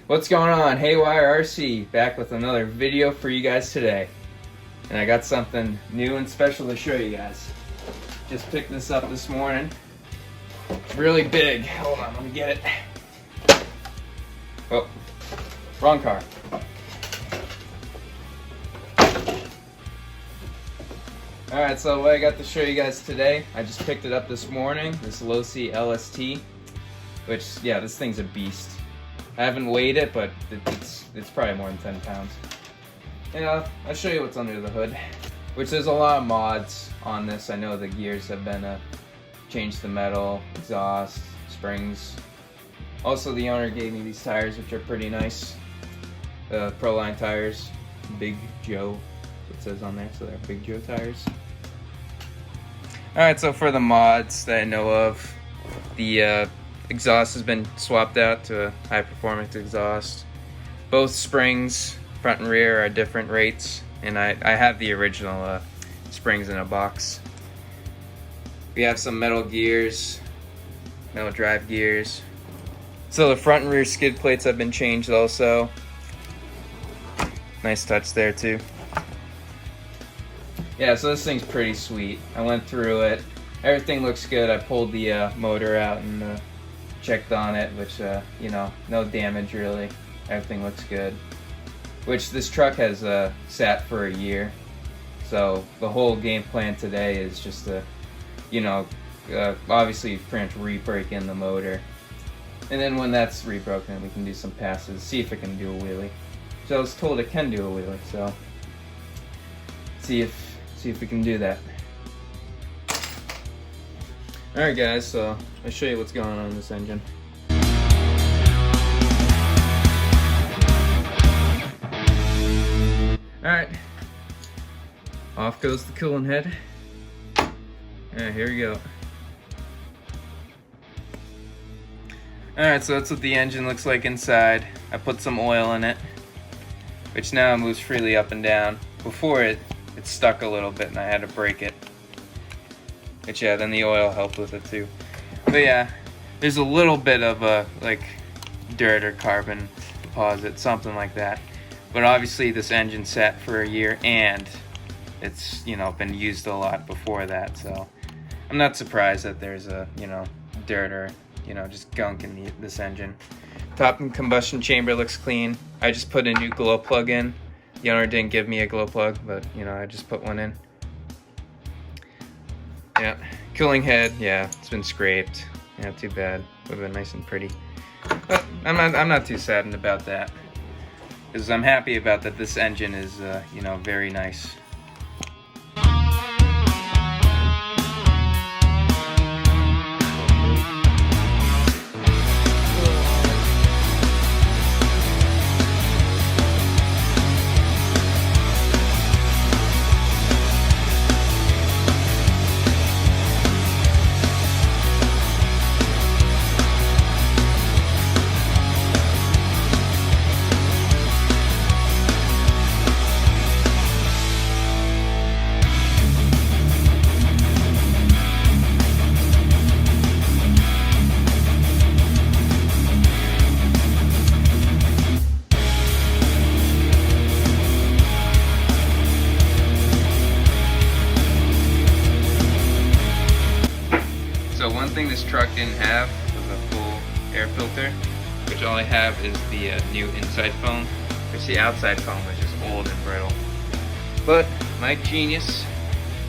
What's going on? Haywire RC back with another video for you guys today. And I got something new and special to show you guys. Just picked this up this morning. It's really big. Hold on, let me get it. Oh, wrong car. Alright, so what I got to show you guys today, I just picked it up this morning, this Losi LST, which, yeah, this thing's a beast. I haven't weighed it, but it's probably more than 10 pounds. And I'll show you what's under the hood, which there's a lot of mods on this. I know the gears have been changed to metal, exhaust, springs. Also, the owner gave me these tires, which are pretty nice. Proline tires, Big Joe, it says on there, so they're Big Joe tires. Alright, so for the mods that I know of, the exhaust has been swapped out to a high performance exhaust. Both springs, front and rear, are different rates, and I have the original springs in a box. We have some metal gears, metal drive gears. So the front and rear skid plates have been changed also. Nice touch there too. Yeah, so this thing's pretty sweet. I went through it. Everything looks good. I pulled the motor out and checked on it, which, you know, no damage really. Everything looks good. Which this truck has sat for a year. So the whole game plan today is just to, you know, obviously pretty much re-break in the motor. And then when that's re-broken, we can do some passes, see if it can do a wheelie. So I was told it can do a wheelie, so see if we can do that. Alright guys, so I'll show you what's going on in this engine. Alright, off goes the coolant head. Alright, here we go. Alright, so that's what the engine looks like inside. I put some oil in it, which now moves freely up and down. Before it stuck a little bit and I had to break it. But yeah, then the oil helped with it too. But yeah, there's a little bit of a like dirt or carbon deposit, something like that. But obviously this engine sat for a year and it's, you know, been used a lot before that, so I'm not surprised that there's a, you know, dirt or, you know, just gunk in this engine. Top and combustion chamber looks clean. I just put a new glow plug in. The owner didn't give me a glow plug, but, you know, I just put one in. Yeah, cooling head, yeah, it's been scraped. Yeah, too bad. Would have been nice and pretty. But I'm not too saddened about that, because I'm happy about that. This engine is, you know, very nice. So one thing this truck didn't have was a full air filter, which all I have is the new inside foam, which the outside foam was just old and brittle. But my genius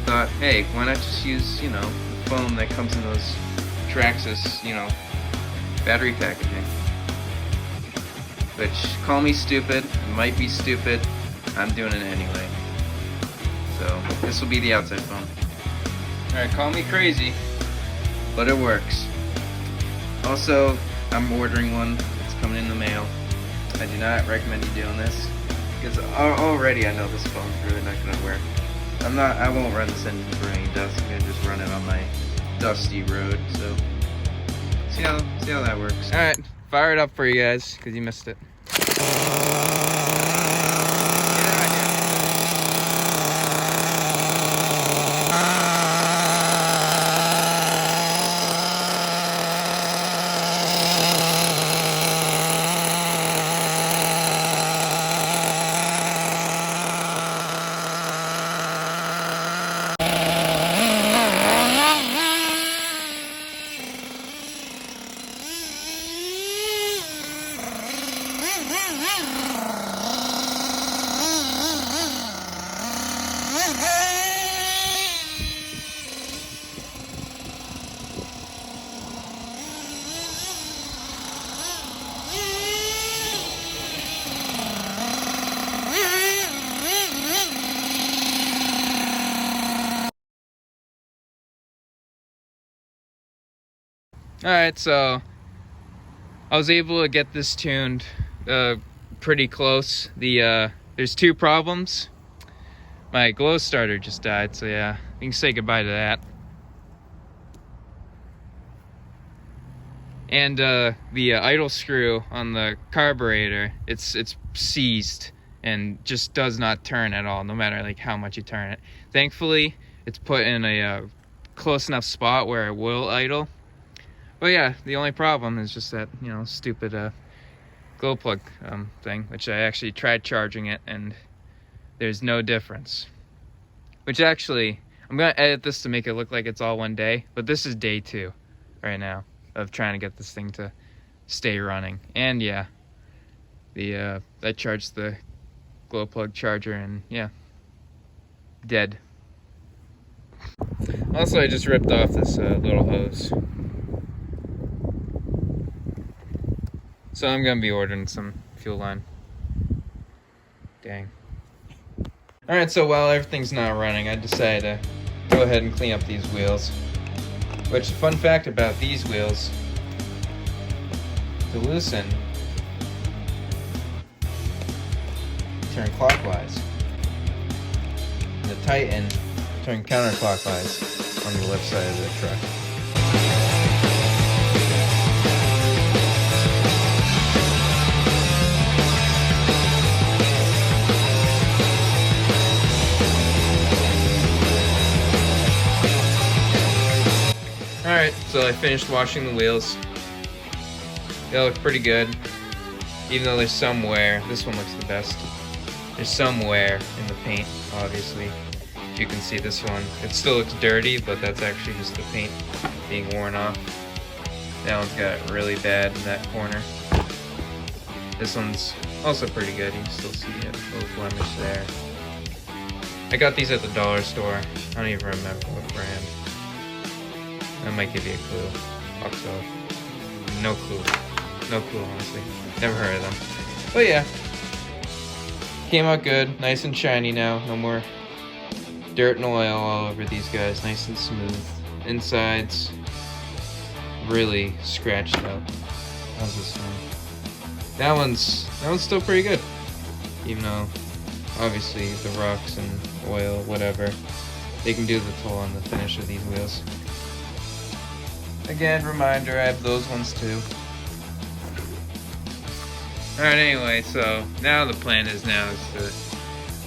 thought, hey, why not just use, you know, the foam that comes in those Traxxas, you know, battery packaging. Which, call me stupid, it might be stupid, I'm doing it anyway. So this will be the outside foam. Alright, call me crazy, but it works. Also, I'm ordering one. It's coming in the mail. I do not recommend you doing this, because already I know this phone's really not going to work. I won't run this engine for any dust. I'm going to just run it on my dusty road. So see how that works. All right, fire it up for you guys, because you missed it. Alright, so I was able to get this tuned pretty close. There's two problems. My glow starter just died, so yeah, we can say goodbye to that. And the idle screw on the carburetor, it's seized and just does not turn at all, no matter like how much you turn it. Thankfully, it's put in a close enough spot where it will idle. But yeah, the only problem is just that, you know, stupid glow plug thing, which I actually tried charging it and there's no difference. Which actually, I'm gonna edit this to make it look like it's all one day, but this is day 2 right now of trying to get this thing to stay running. And yeah, I charged the glow plug charger and yeah, dead. Also, I just ripped off this little hose. So I'm gonna be ordering some fuel line. Dang. Alright, so while everything's not running, I decided to go ahead and clean up these wheels. Which, fun fact about these wheels, to loosen, turn clockwise. And to tighten, turn counterclockwise on the left side of the truck. Alright, so I finished washing the wheels. They look pretty good, even though there's some wear. This one looks the best. There's some wear in the paint, obviously. You can see this one. It still looks dirty, but that's actually just the paint being worn off. That one's got it really bad in that corner. This one's also pretty good. You can still see a little blemish there. I got these at the dollar store. I don't even remember what brand. That might give you a clue. Oxo. No clue. No clue, honestly. Never heard of them. But yeah. Came out good. Nice and shiny now. No more dirt and oil all over these guys. Nice and smooth. Insides really scratched out. How's this one? That one's still pretty good. Even though obviously the rocks and oil, whatever, they can do the toll on the finish of these wheels. Again, reminder, I have those ones too. Alright, anyway, so now the plan is I'm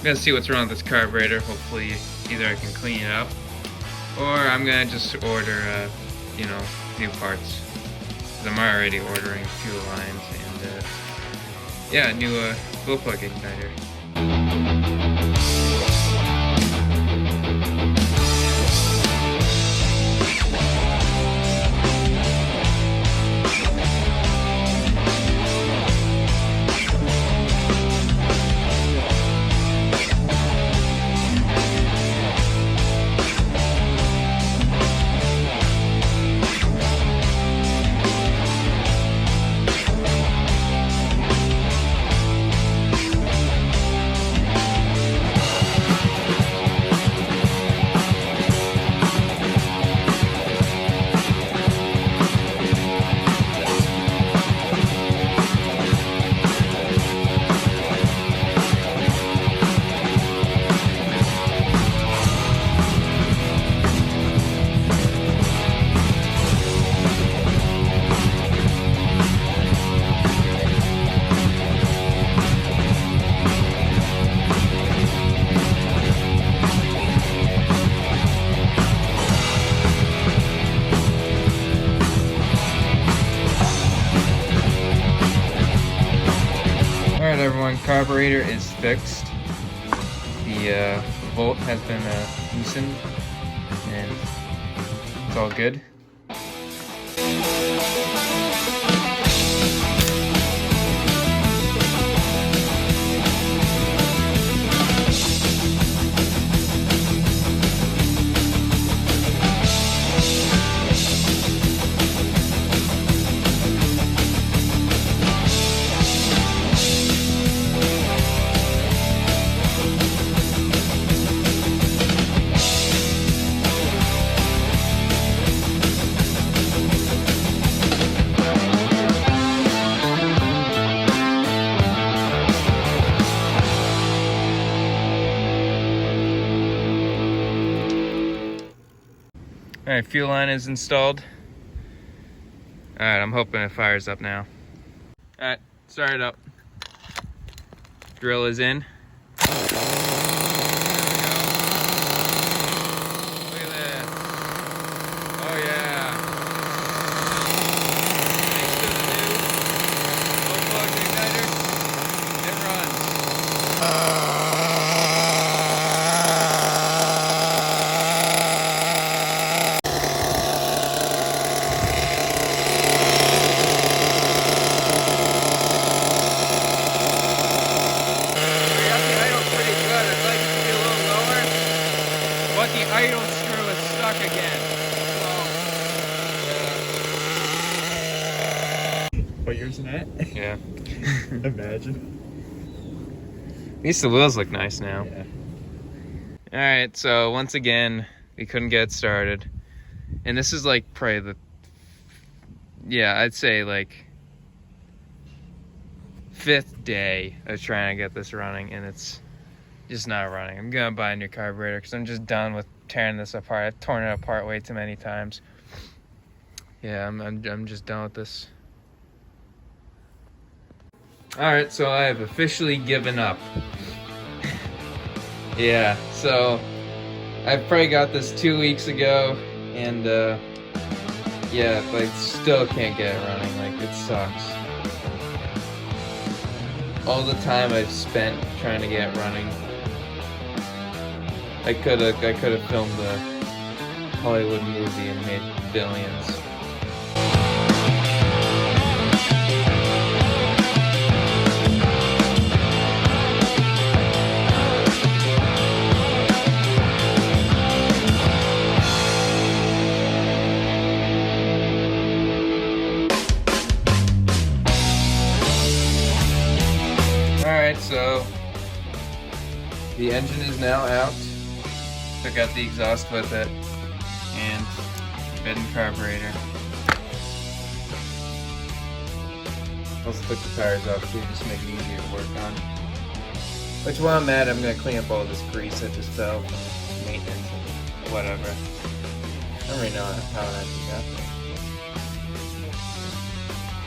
gonna see what's wrong with this carburetor. Hopefully either I can clean it up, or I'm gonna just order, you know, new parts. 'Cause I'm already ordering fuel lines and, yeah, a new glow plug igniter. Alright everyone, carburetor is fixed. The volt has been loosened and it's all good. Alright, fuel line is installed. Alright, I'm hoping it fires up now. Alright, start it up. Drill is in. The idle screw is stuck again. What year's in that? Yeah. Imagine. At least the wheels look nice now. Yeah. Alright, so once again, we couldn't get started. And this is like probably the... Yeah, I'd say like... 5th day of trying to get this running, and it's just not running. I'm gonna buy a new carburetor because I'm just done with tearing this apart. I've torn it apart way too many times. Yeah, I'm just done with this. Alright, so I have officially given up. Yeah, so I probably got this 2 weeks ago, and yeah, but still can't get it running. Like, it sucks. All the time I've spent trying to get it running. I could have filmed a Hollywood movie and made billions. Alright, so the engine is now out. Took out the exhaust with it, and bed and carburetor. Also took the tires off too, just to make it easier to work on. Which, while I'm at it, I'm going to clean up all this grease that just fell from maintenance and whatever. I don't really know how it actually got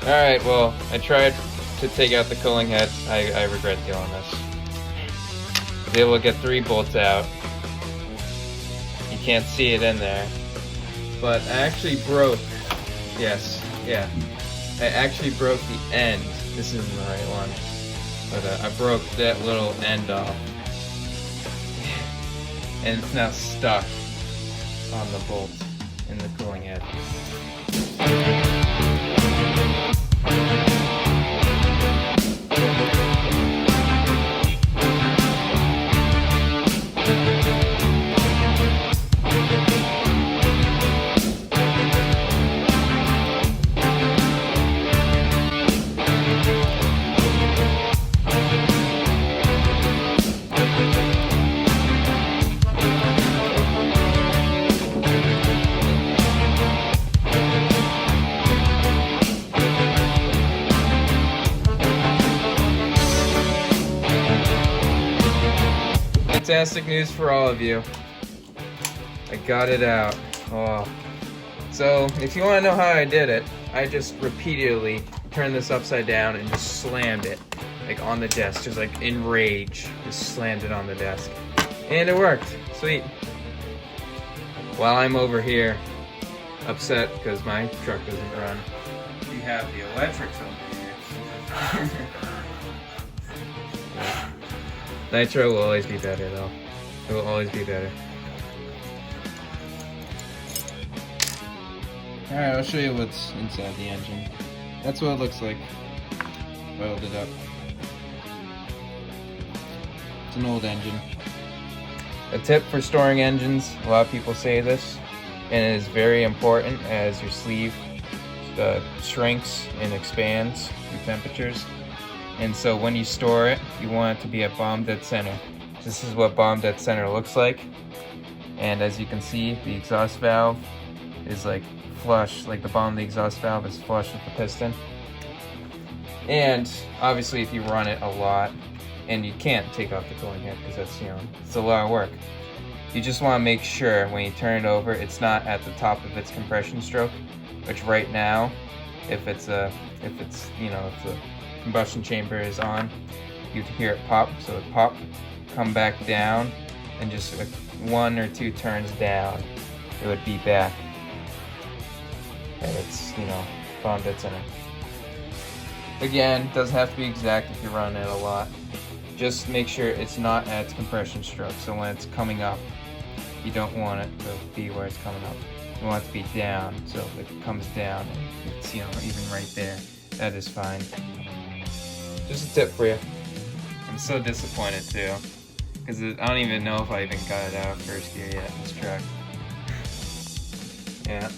there. Alright, well, I tried to take out the cooling head. I regret doing this. I was able to get 3 bolts out. You can't see it in there. But I actually broke, yes, yeah. I actually broke the end. This isn't the right one. But I broke that little end off. And it's now stuck on the bolt in the cooling head. Fantastic news for all of you. I got it out. Oh. So, if you want to know how I did it, I just repeatedly turned this upside down and just slammed it, like on the desk, just like in rage, just slammed it on the desk. And it worked. Sweet. While I'm over here, upset because my truck doesn't run. You have the electrics over here. Nitro will always be better though. It will always be better. Alright, I'll show you what's inside the engine. That's what it looks like. Oiled it up. It's an old engine. A tip for storing engines, a lot of people say this, and it is very important as your sleeve shrinks and expands through temperatures. And so when you store it, you want it to be at bomb dead center. This is what bomb dead center looks like. And as you can see, the exhaust valve is like flush, like the bottom of the exhaust valve is flush with the piston. And obviously if you run it a lot, and you can't take off the cooling head because that's, you know, it's a lot of work. You just want to make sure when you turn it over, it's not at the top of its compression stroke, which right now, if the combustion chamber is on, you'd hear it pop. So it pop, come back down, and just 1 or 2 turns down, it would be back. And it's, found bits in it. Again, doesn't have to be exact if you're running it a lot. Just make sure it's not at its compression stroke. So when it's coming up, you don't want it to be where it's coming up. You want it to be down. So if it comes down, it's even right there. That is fine. Just a tip for you. I'm so disappointed too, because I don't even know if I even got it out of first gear yet in this truck. Yeah.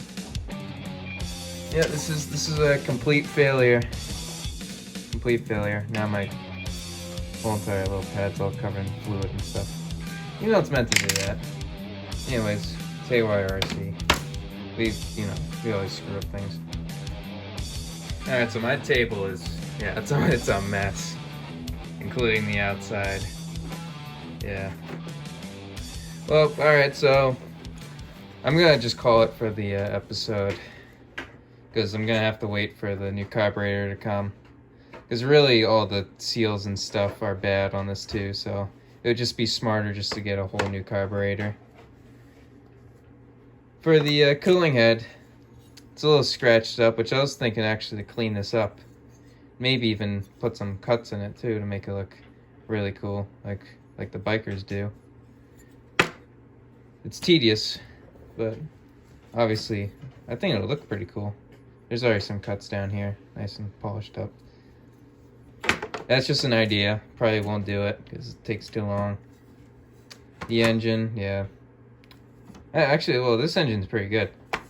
Yeah, this is a complete failure. Complete failure. Now my whole entire little pad's all covered in fluid and stuff. You know it's meant to do that. Anyways, it's AYRC. We always screw up things. Alright, so my table is, it's a mess. Including the outside. Yeah. Well, alright, so I'm gonna just call it for the episode. Because I'm gonna have to wait for the new carburetor to come. Because really all the seals and stuff are bad on this too, so it would just be smarter just to get a whole new carburetor. For the cooling head, it's a little scratched up, which I was thinking actually to clean this up. Maybe even put some cuts in it too to make it look really cool, like the bikers do. It's tedious, but obviously I think it'll look pretty cool. There's already some cuts down here, nice and polished up. That's just an idea. Probably won't do it because it takes too long. The engine, yeah. Actually, well, this engine's pretty good. I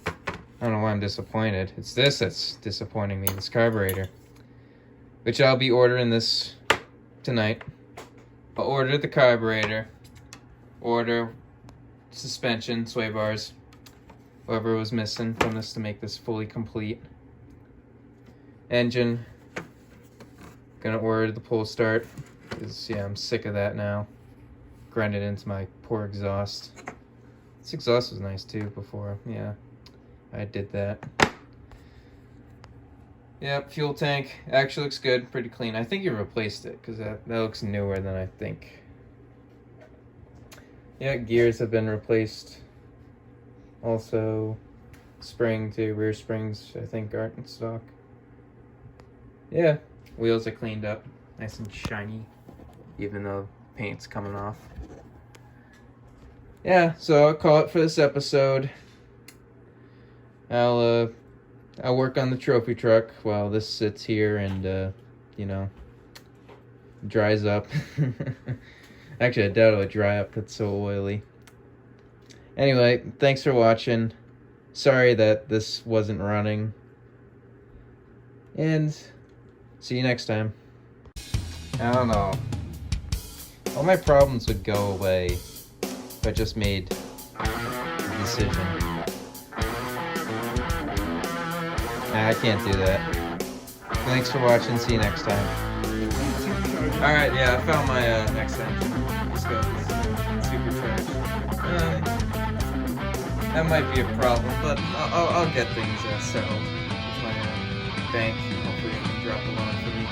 don't know why I'm disappointed. It's this that's disappointing me, this carburetor. Which I'll be ordering this tonight. I'll order the carburetor. Order suspension, sway bars. Whatever was missing from this to make this fully complete. Engine. Gonna order the pull start. Because, I'm sick of that now. Grind it into my poor exhaust. This exhaust was nice too before. Yeah, I did that. Yep, fuel tank. Actually looks good. Pretty clean. I think you replaced it because that looks newer than I think. Yeah, gears have been replaced. Also, spring to rear springs, I think, aren't in stock. Yeah, wheels are cleaned up. Nice and shiny, even though paint's coming off. Yeah, so I'll call it for this episode. I'll work on the trophy truck while this sits here and, dries up. Actually, I doubt it'll dry up, it's so oily. Anyway, thanks for watching. Sorry that this wasn't running. And see you next time. I don't know. All my problems would go away if I just made a decision. Nah, I can't do that. Thanks for watching. See you next time. Alright, yeah, I found my next engine. Let's go. Super trash. That might be a problem, but I'll get things settled with my bank. Hopefully they can drop a loan for me.